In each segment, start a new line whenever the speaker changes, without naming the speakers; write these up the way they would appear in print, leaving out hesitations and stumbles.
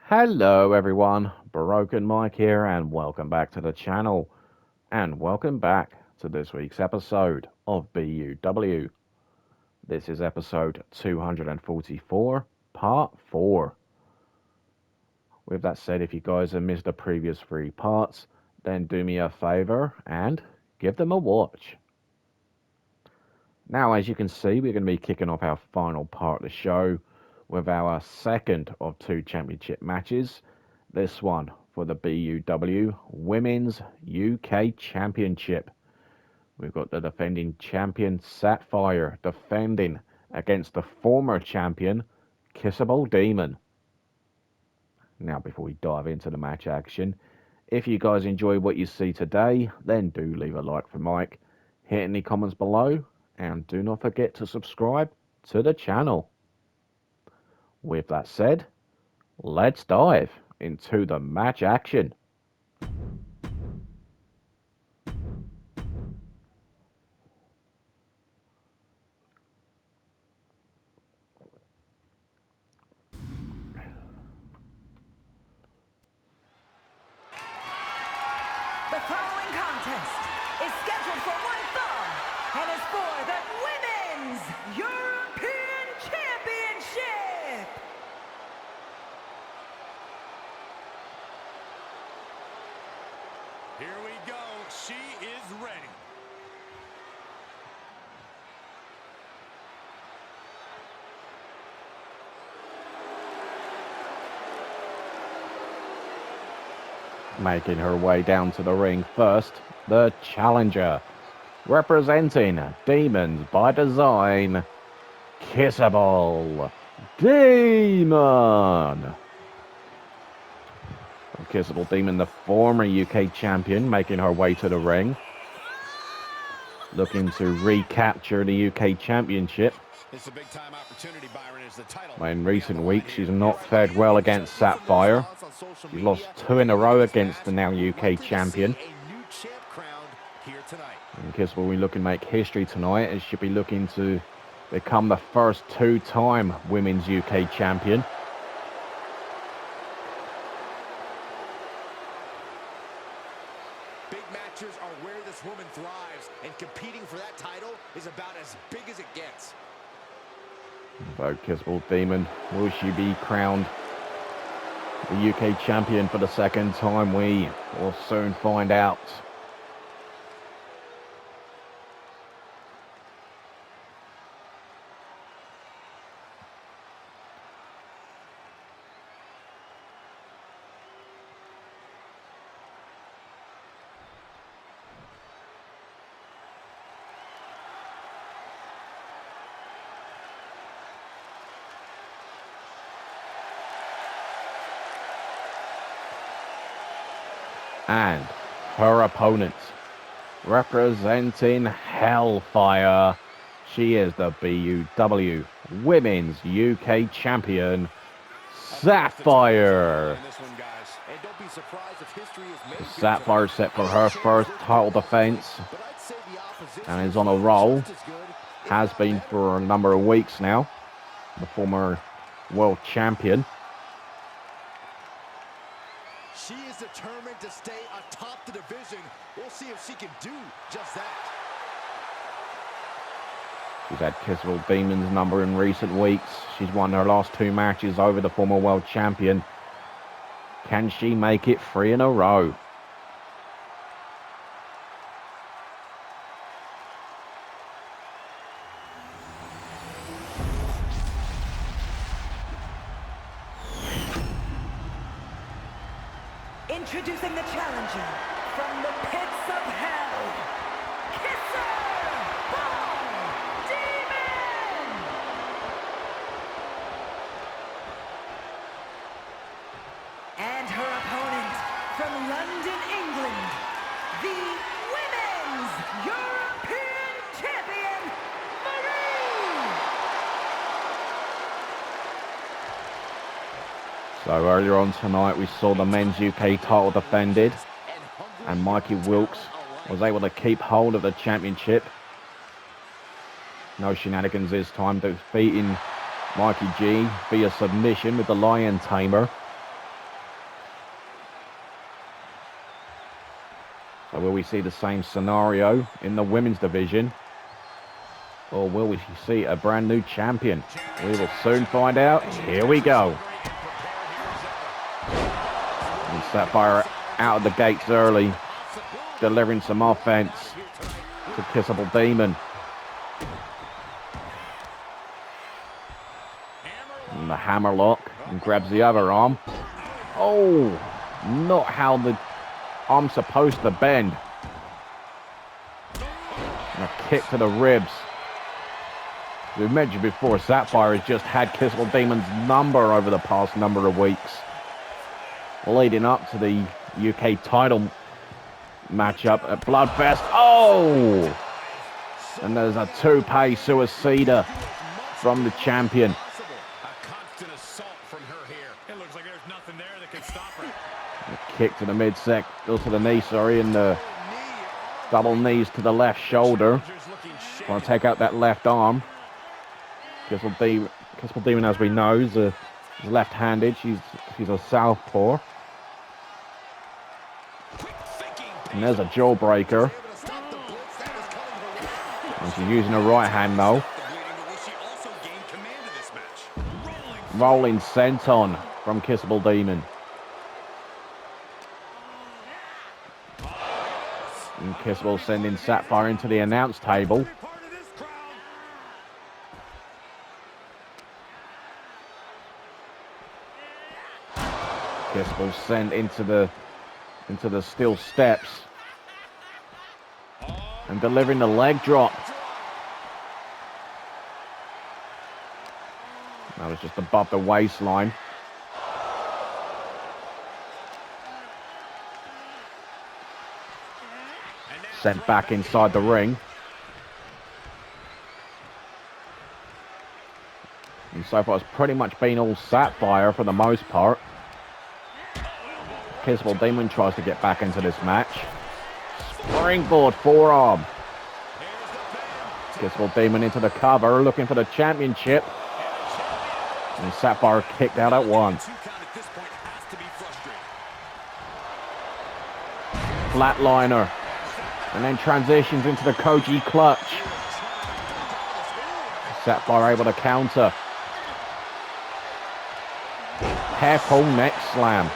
Hello everyone, Broken Mike here and welcome back to the channel and welcome back to this week's episode of BUW. This is episode 244, part 4. With that said, if you guys have missed the previous 3 parts, then do me a favour and give them a watch. Now as you can see, we're going to be kicking off our final part of the show with our second of 2 championship matches. This one for the BUW Women's UK Championship. We've got the defending champion Sapphire defending against the former champion Kissable Demon. Now before we dive into the match action, if you guys enjoy what you see today, then do leave a like for Mike, hit any comments below, and do not forget to subscribe to the channel. With that said, let's dive into the match action.
The following contest is scheduled for one fall and is for the Women's European Championship.
Here we go. She is ready.
Making her way down to the ring first, the challenger, representing Demons by Design, Kissable Demon. Kissable Demon, the former UK champion, making her way to the ring, looking to recapture the UK championship.
It's a big time opportunity, Byron, as the title.
In recent weeks, she's not fared well against Sapphire. She's lost 2 in a row against the now UK champion. And Kissable will be looking to make history tonight, as she'll be looking to become the first 2-time Women's UK champion.
Big matches are where this woman thrives, and competing for that title is about as big as it gets.
So Kissable Demon, will she be crowned the UK champion for the second time? We will soon find out. And her opponent, representing Hellfire, she is the BUW Women's UK Champion, Sapphire. Sapphire set for her first title defense and is on a roll. Has been for a number of weeks now. The former world champion.
She is determined to stay atop the division. We'll see if she can do just that.
She's had Kissable Demon's number in recent weeks. She's won her last 2 matches over the former world champion. Can she make it 3 in a row?
Introducing the challenger from the pits of hell, Kissable Demon! And her opponent from London, England, the Women's European Champion, Marie!
So earlier on tonight we saw the men's UK title defended, and Mikey Wilkes was able to keep hold of the championship. No shenanigans this time, defeating Mikey G via submission with the Lion Tamer. So will we see the same scenario in the women's division? Or will we see a brand new champion? We will soon find out. Here we go. And Sapphire out of the gates early, delivering some offense to Kissable Demon. And the hammerlock, and grabs the other arm. Oh, not how the arm's supposed to bend. And a kick to the ribs. We mentioned before, Sapphire has just had Kissable Demon's number over the past number of weeks, leading up to the UK title matchup at Bloodfest. Oh! And there's a two-pay suicida from the champion. A kick to the midsection, to the knee, sorry, and the double knees to the left shoulder. Want to take out that left arm. Kissable Demon, as we know, is left-handed. She's a southpaw. And there's a jawbreaker. And she's using her right hand though. Rolling senton from Kissable Demon. And Kissable sending Sapphire into the announce table. Kissable sent into the steel steps. And delivering the leg drop. That was just above the waistline. Sent back inside the ring. And so far it's pretty much been all Sapphire for the most part. Kissable Demon tries to get back into this match. Springboard forearm. Kissable Demon into the cover, looking for the championship. And Sapphire kicked out at one. Flatliner. And then transitions into the Koji clutch. Sapphire able to counter. Hair pull neck slam.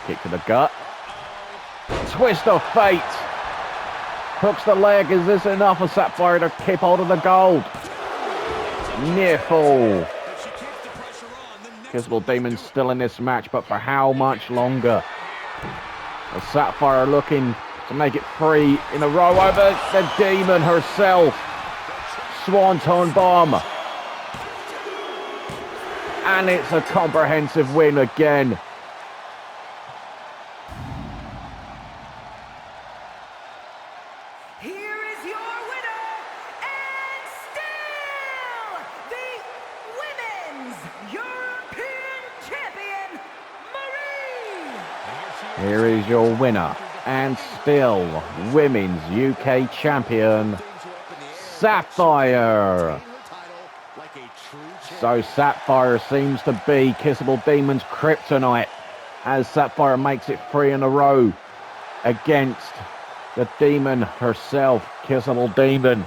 Kick to the gut. Twist of fate. Hooks the leg. Is this enough for Sapphire to keep hold of the gold? Near fall. Kissable Demon's still in this match, but for how much longer? As Sapphire looking to make it 3 in a row over the Demon herself. Swanton bomb. And it's a comprehensive win again. Here is your winner, and still Women's UK Champion, Sapphire. So Sapphire seems to be Kissable Demon's kryptonite, as Sapphire makes it 3 in a row against the Demon herself, Kissable Demon.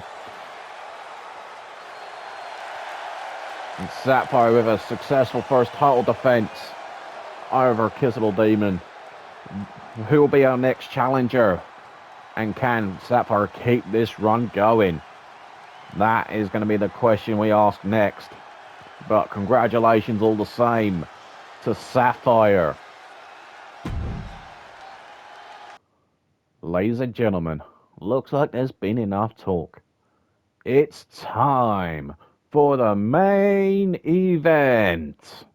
And Sapphire with a successful first title defense over Kissable Demon. Who will be our next challenger? And can Sapphire keep this run going? That is going to be the question we ask next. But congratulations all the same to Sapphire. Ladies and gentlemen, looks like there's been enough talk. It's time for the main event.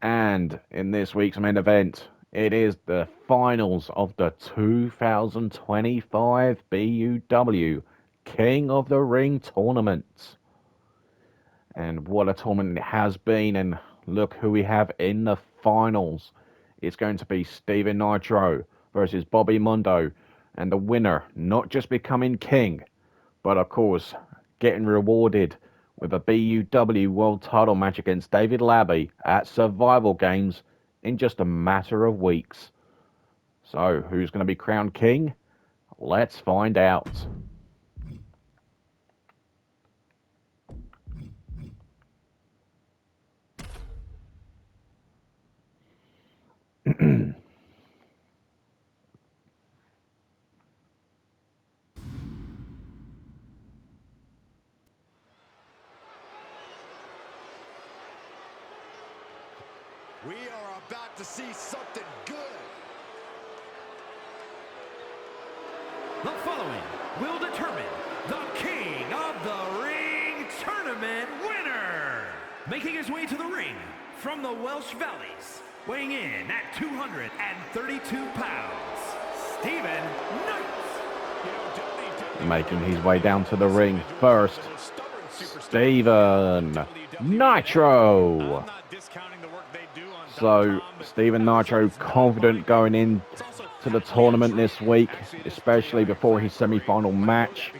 And in this week's main event, it is the finals of the 2025 BUW King of the Ring tournament. And what a tournament it has been, and look who we have in the finals. It's going to be Steven Nitro versus Bobby Mondo, and the winner not just becoming king, but of course getting rewarded with a BUW world title match against David Labby at Survival Games in just a matter of weeks. So, who's going to be crowned king? Let's find out.
We are about to see something good.
The following will determine the King of the Ring Tournament winner. Making his way to the ring from the Welsh Valleys, weighing in at 232 pounds, Stephen Knight.
Making his way down to the ring first, Stephen Nitro. So, Stephen Nitro confident going in to the tournament this week, especially before his semi-final match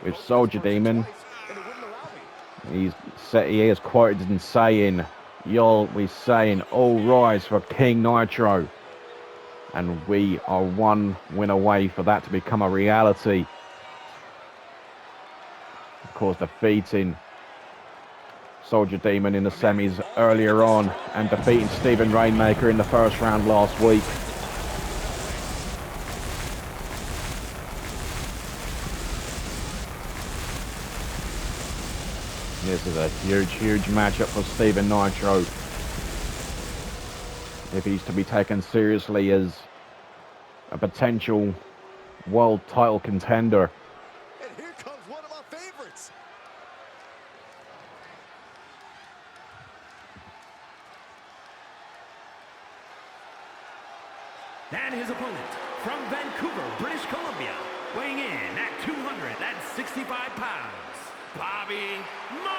with Soldier Demon. He is quoted in saying, "Y'all, we're saying all rise for King Nitro." And we are one win away for that to become a reality. Of course, defeating Soldier Demon in the semis earlier on and defeating Stephen Rainmaker in the first round last week. This is a huge matchup for Stephen Nitro if he's to be taken seriously as a potential world title contender.
And here comes one of my favorites.
And his opponent from Vancouver, British Columbia, weighing in at 265 pounds, Bobby Mondo.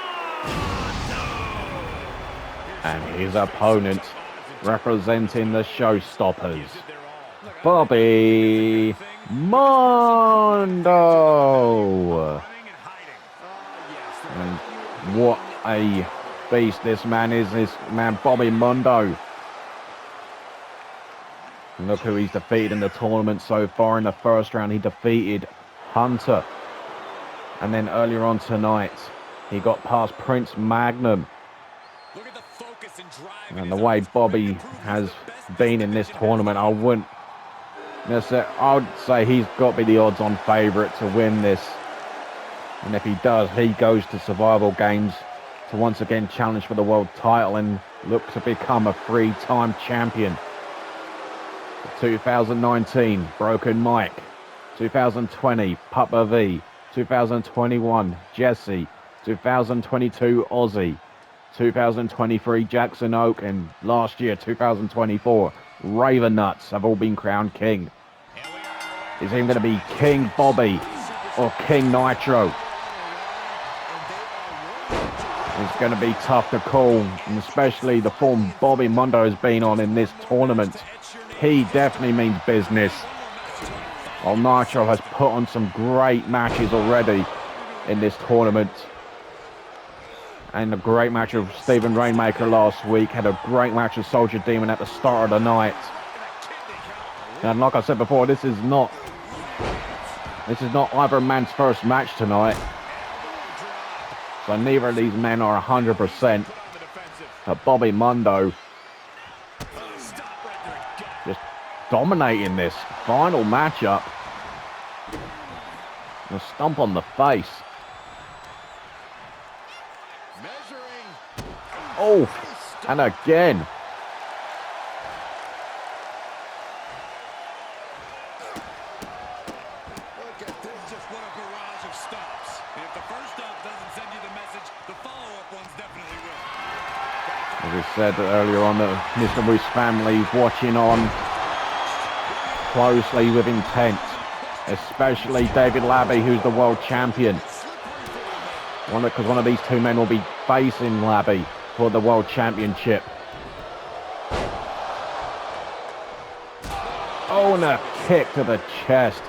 And his opponent, representing the Showstoppers, Bobby Mondo. And what a beast this man is, this man Bobby Mondo. And look who he's defeated in the tournament so far. In the first round, he defeated Hunter. And then earlier on tonight, he got past Prince Magnum.
Look at the focus and drive.
And the way Bobby has been in this tournament, I would say he's got to be the odds-on favourite to win this. And if he does, he goes to Survival Games to once again challenge for the world title and look to become a three-time champion. 2019, Broken Mike. 2020, Papa V. 2021, Jesse. 2022, Aussie. 2023, Jackson Oak. And last year, 2024, Raven Nuts have all been crowned king. Is he going to be King Bobby or King Nitro? It's going to be tough to call, and especially the form Bobby Mondo has been on in this tournament. He definitely means business. While Nitro has put on some great matches already in this tournament. And a great match of Stephen Rainmaker last week. Had a great match of Soldier Demon at the start of the night. And like I said before, this is not either man's first match tonight. So neither of these men are 100%. But Bobby Mondo just dominating this final matchup. A stomp on the face. Oh, and again.
Look at this, just what a barrage of stomps. And if the first stomp doesn't send you the message, the follow-up ones definitely will.
As we said earlier on, that Mr. Moose family watching on closely with intent, especially David Labby, who's the world champion. Because one of these two men will be facing Labby for the world championship. Oh, and a kick to the chest.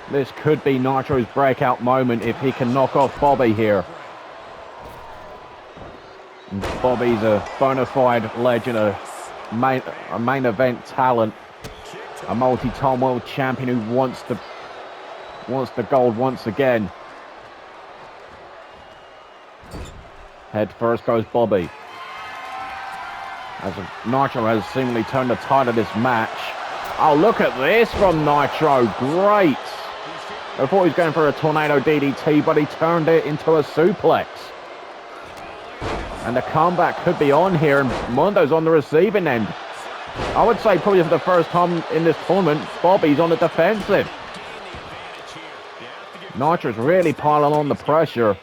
This could be Nitro's breakout moment if he can knock off Bobby here. And Bobby's a bona fide legend, a main event talent. A multi-time world champion who wants the gold once again. Head first goes Bobby. As Nitro has seemingly turned the tide of this match. Oh, look at this from Nitro. Great. I thought he was going for a tornado DDT, but he turned it into a suplex. And the comeback could be on here, and Mondo's on the receiving end. I would say probably for the first time in this tournament, Bobby's on the defensive. Nitro's really piling on the pressure.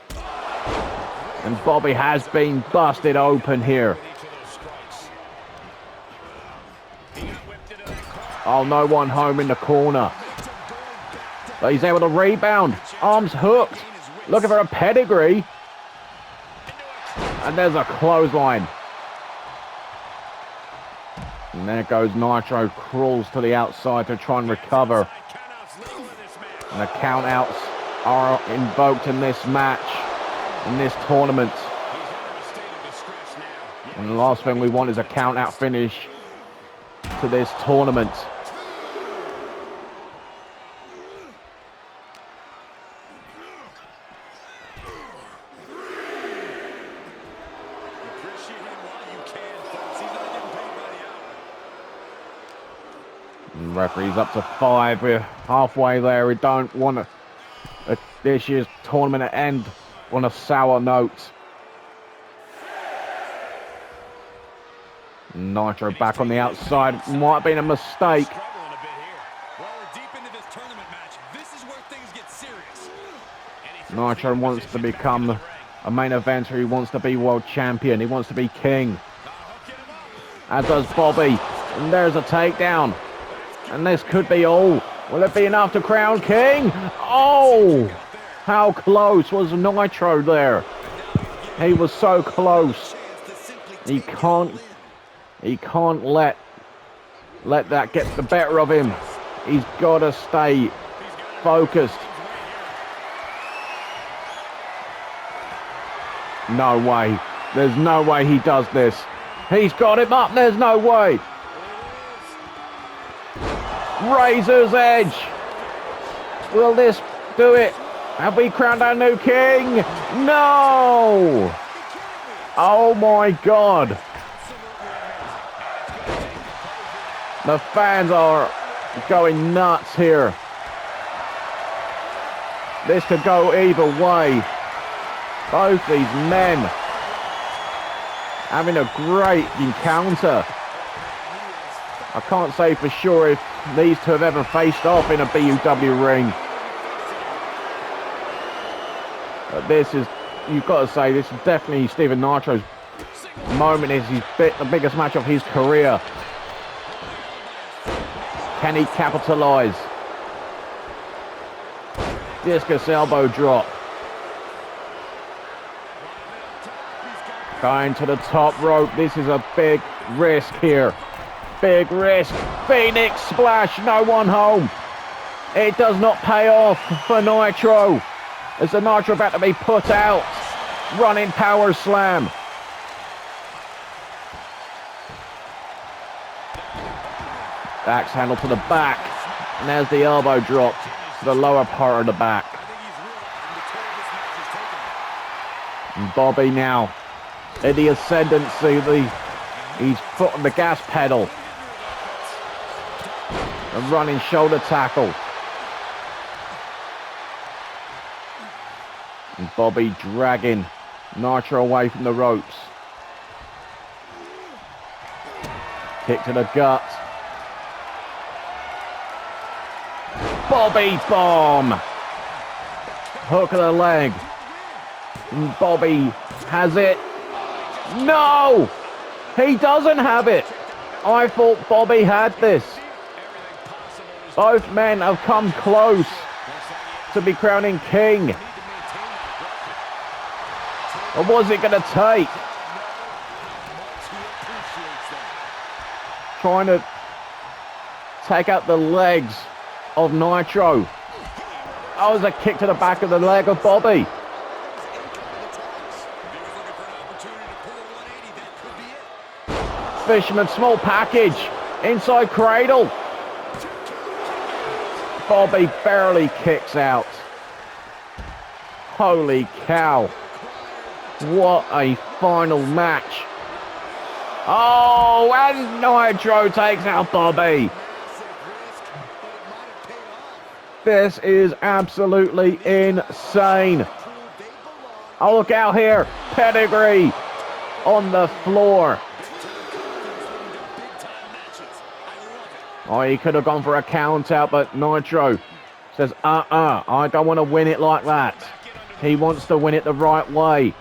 And Bobby has been busted open here. Oh, no one home in the corner. But he's able to rebound. Arms hooked. Looking for a pedigree. And there's a clothesline. And there goes Nitro. Crawls to the outside to try and recover. And the countouts are invoked in this match. In this tournament. And the last thing we want is a count-out finish to this tournament. And referee's up to 5. We're halfway there. We don't want this year's tournament to end on a sour note. Nitro back on the outside. Might have been a mistake. Nitro wants to become a main eventer. He wants to be world champion. He wants to be king. As does Bobby. And there's a takedown. And this could be all. Will it be enough to crown king? Oh! How close was Nitro there? He was so close. He can't let that get the better of him. He's got to stay focused. No way. There's no way he does this. He's got him up. There's no way. Razor's Edge. Will this do it? Have we crowned our new king? No! Oh my God. The fans are going nuts here. This could go either way. Both these men having a great encounter. I can't say for sure if these two have ever faced off in a BUW ring. But this is, you've got to say, this is definitely Steven Nitro's moment. Is the biggest match of his career. Can he capitalize? Discus elbow drop. Going to the top rope. This is a big risk here. Big risk. Phoenix splash. No one home. It does not pay off for Nitro. Is the Nitro about to be put out? Running power slam. Axe handle to the back. And there's the elbow drop to the lower part of the back. And Bobby now in the ascendancy. He's foot on the gas pedal. A running shoulder tackle. And Bobby dragging Nitro away from the ropes. Kick to the gut. Bobby bomb. Hook of the leg. And Bobby has it. No! He doesn't have it. I thought Bobby had this. Both men have come close to be crowning king. Or was it going to take? Trying to take out the legs of Nitro. That was a kick to the back of the leg of Bobby. Fisherman small package. Inside cradle. Bobby barely kicks out. Holy cow. What a final match. Oh, and Nitro takes out Bobby. This is absolutely insane. Oh, look out here. Pedigree on the floor. Oh, he could have gone for a count out, but Nitro says, I don't want to win it like that. He wants to win it the right way.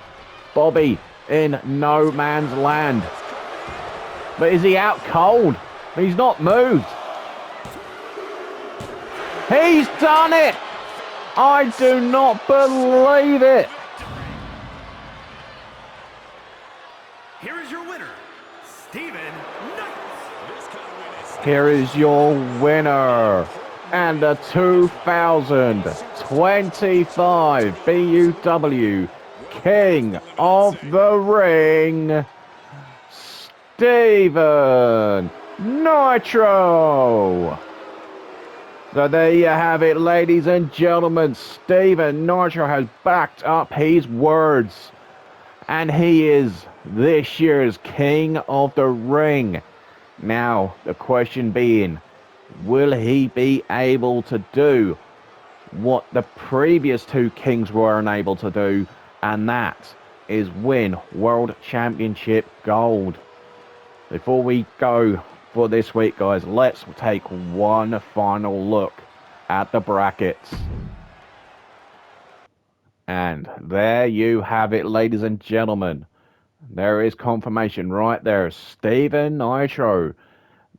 Bobby in no man's land. But is he out cold? He's not moved. He's done it! I do not believe it.
Here is your winner, Steven Knight.
Here is your winner and the 2025 BUW King of the Ring, Steven Nitro. So there you have it, ladies and gentlemen. Steven Nitro has backed up his words, and he is this year's King of the Ring. Now, the question being, will he be able to do what the previous two kings were unable to do, and that is win World Championship gold? Before we go for this week, guys, let's take one final look at the brackets. And there you have it, ladies and gentlemen. There is confirmation right there. Steven Nitro,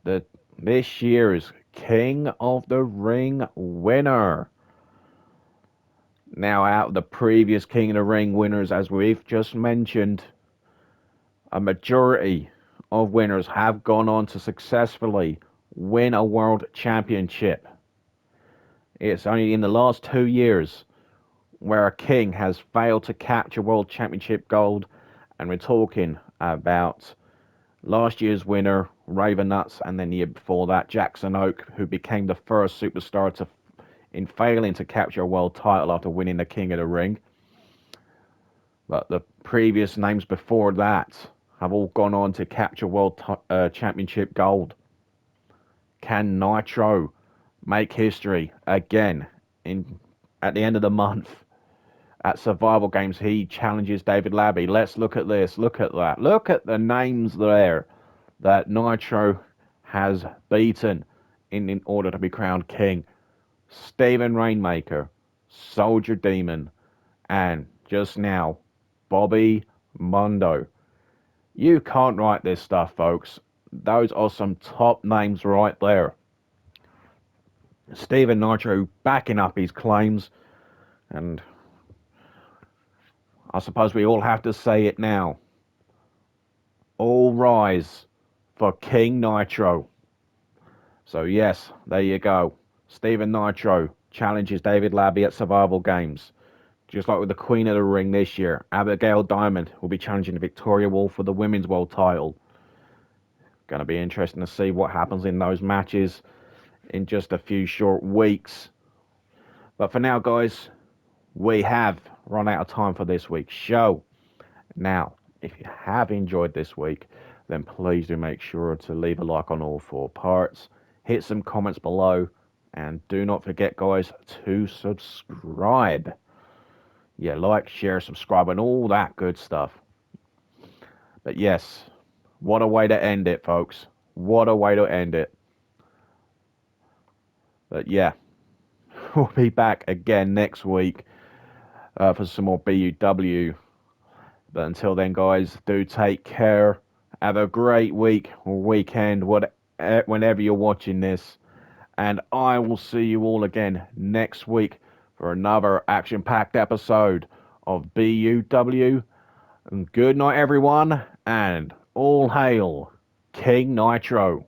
this year's King of the Ring winner. Now, out of the previous King of the Ring winners, as we've just mentioned, a majority of winners have gone on to successfully win a world championship. It's only in the last 2 years where a king has failed to capture world championship gold, and we're talking about last year's winner, Raven Nuts, and then the year before that, Jackson Oak, who became the first superstar in failing to capture a world title after winning the King of the Ring. But the previous names before that have all gone on to capture world championship gold. Can Nitro make history again at the end of the month? At Survival Games, he challenges David Labby. Let's look at this, look at that. Look at the names there that Nitro has beaten in order to be crowned king. Stephen Rainmaker, Soldier Demon, and just now, Bobby Mondo. You can't write this stuff, folks. Those are some top names right there. Steven Nitro backing up his claims, and I suppose we all have to say it now. All rise for King Nitro. So yes, there you go. Steven Nitro challenges David Labby at Survival Games. Just like with the Queen of the Ring this year, Abigail Diamond will be challenging Victoria Wolf for the Women's World title. Going to be interesting to see what happens in those matches in just a few short weeks. But for now, guys, we have run out of time for this week's show. Now, if you have enjoyed this week, then please do make sure to leave a like on all 4 parts. Hit some comments below. And do not forget, guys, to subscribe. Yeah, like, share, subscribe, and all that good stuff. But yes, what a way to end it, folks. What a way to end it. But yeah, we'll be back again next week for some more BUW. But until then, guys, do take care. Have a great week or weekend, whenever you're watching this. And I will see you all again next week for another action-packed episode of BUW. And good night, everyone, and all hail King Nitro.